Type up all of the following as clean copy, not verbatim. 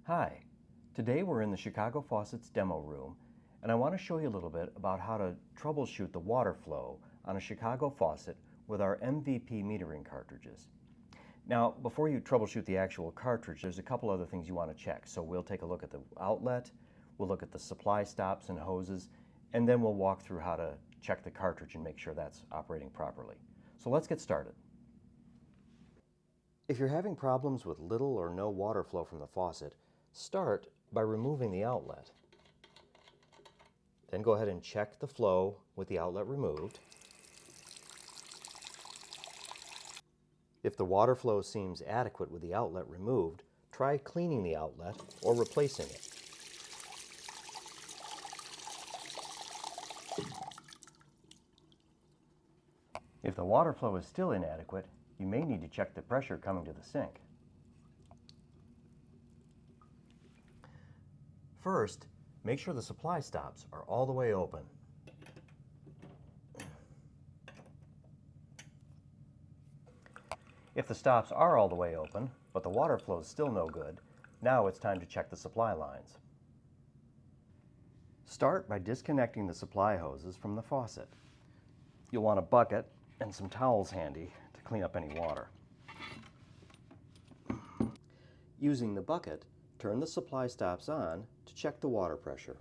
Hi, today we're in the Chicago Faucets demo room and I want to show you a little bit about how to troubleshoot the water flow on a Chicago faucet with our MVP metering cartridges. Now, before you troubleshoot the actual cartridge, there's a couple other things you want to check. So we'll take a look at the outlet, we'll look at the supply stops and hoses, and then we'll walk through how to check the cartridge and make sure that's operating properly. So let's get started. If you're having problems with little or no water flow from the faucet, start by removing the outlet. Then go ahead and check the flow with the outlet removed. If the water flow seems adequate with the outlet removed, try cleaning the outlet or replacing it. If the water flow is still inadequate, you may need to check the pressure coming to the sink. First, make sure the supply stops are all the way open. If the stops are all the way open, but the water flow is still no good, now it's time to check the supply lines. Start by disconnecting the supply hoses from the faucet. You'll want a bucket and some towels handy to clean up any water. Using the bucket, turn the supply stops on to check the water pressure.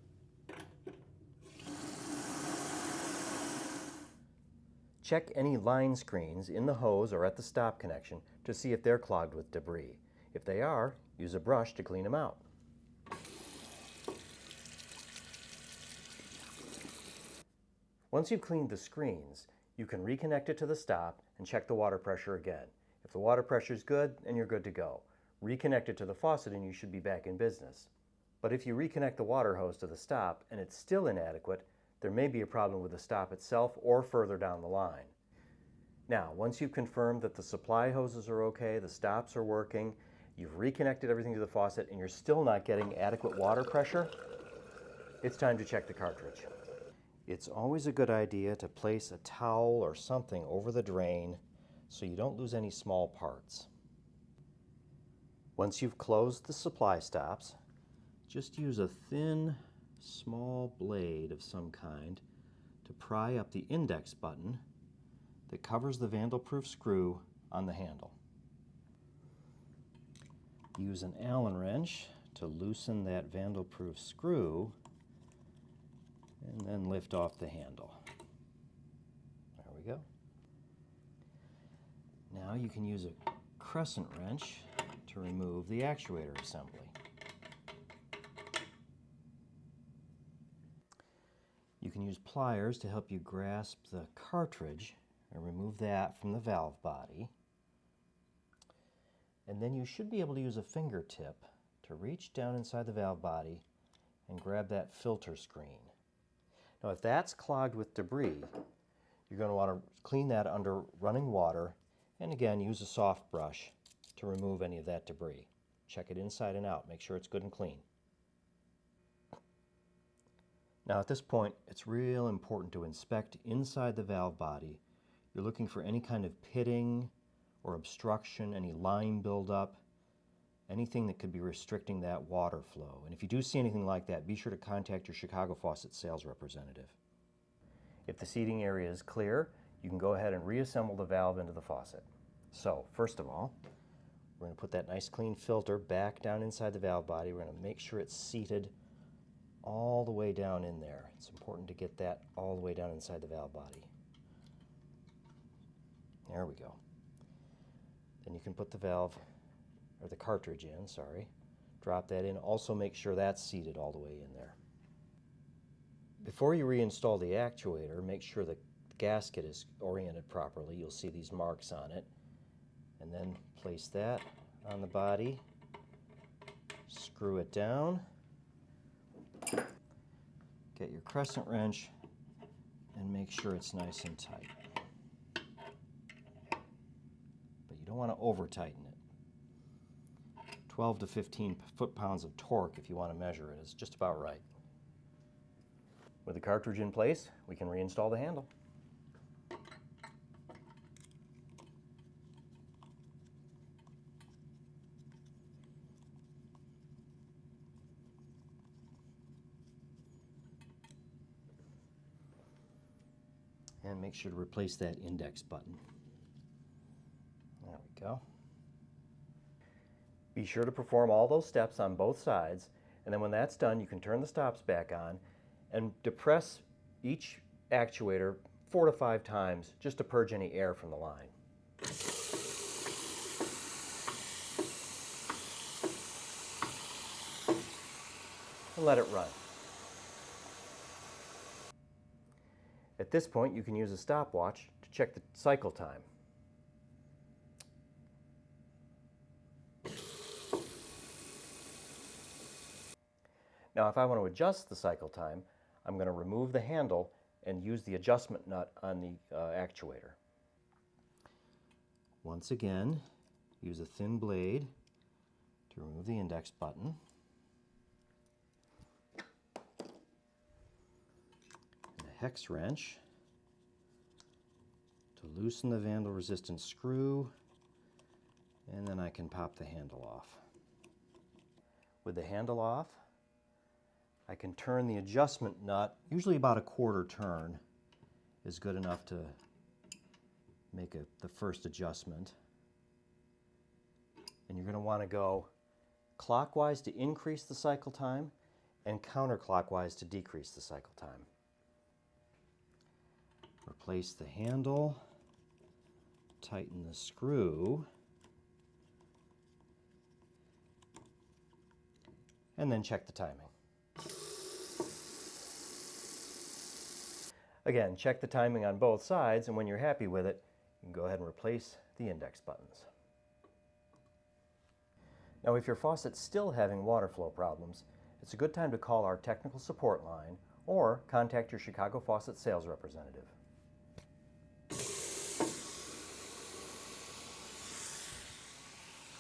Check any line screens in the hose or at the stop connection to see if they're clogged with debris. If they are, use a brush to clean them out. Once you've cleaned the screens, you can reconnect it to the stop and check the water pressure again. If the water pressure is good, then you're good to go. Reconnect it to the faucet and you should be back in business. But if you reconnect the water hose to the stop and it's still inadequate, there may be a problem with the stop itself or further down the line. Now, once you've confirmed that the supply hoses are okay, the stops are working, you've reconnected everything to the faucet and you're still not getting adequate water pressure, it's time to check the cartridge. It's always a good idea to place a towel or something over the drain so you don't lose any small parts. Once you've closed the supply stops, just use a thin, small blade of some kind to pry up the index button that covers the vandal-proof screw on the handle. Use an Allen wrench to loosen that vandal-proof screw and then lift off the handle. There we go. Now you can use a crescent wrench to remove the actuator assembly. You can use pliers to help you grasp the cartridge and remove that from the valve body. And then you should be able to use a fingertip to reach down inside the valve body and grab that filter screen. Now, if that's clogged with debris, you're going to want to clean that under running water and again use a soft brush to remove any of that debris. Check it inside and out, make sure it's good and clean. Now at this point, it's real important to inspect inside the valve body. You're looking for any kind of pitting or obstruction, any line buildup, anything that could be restricting that water flow. And if you do see anything like that, be sure to contact your Chicago Faucet sales representative. If the seating area is clear, you can go ahead and reassemble the valve into the faucet. So, first of all, we're going to put that nice clean filter back down inside the valve body. We're going to make sure it's seated all the way down in there. It's important to get that all the way down inside the valve body. There we go. Then you can put the valve, or the cartridge in, sorry. Drop that in. Also make sure that's seated all the way in there. Before you reinstall the actuator, make sure the gasket is oriented properly. You'll see these marks on it. And then place that on the body. Screw it down. Get your crescent wrench and make sure it's nice and tight. But you don't want to over tighten it. 12 to 15 foot-pounds of torque, if you want to measure it, is just about right. With the cartridge in place, we can reinstall the handle. And make sure to replace that index button. There we go. Be sure to perform all those steps on both sides, and then when that's done, you can turn the stops back on and depress each actuator 4 to 5 times just to purge any air from the line. And let it run. At this point, you can use a stopwatch to check the cycle time. Now, if I want to adjust the cycle time, I'm going to remove the handle and use the adjustment nut on the actuator. Once again, use a thin blade to remove the index button. And a hex wrench to loosen the vandal resistant screw, and then I can pop the handle off. With the handle off, I can turn the adjustment nut. Usually about a quarter turn is good enough to make the first adjustment. And you're going to want to go clockwise to increase the cycle time and counterclockwise to decrease the cycle time. Replace the handle, tighten the screw, and then check the timing. Again, check the timing on both sides, and when you're happy with it, you can go ahead and replace the index buttons. Now, if your faucet's still having water flow problems, it's a good time to call our technical support line or contact your Chicago Faucet sales representative.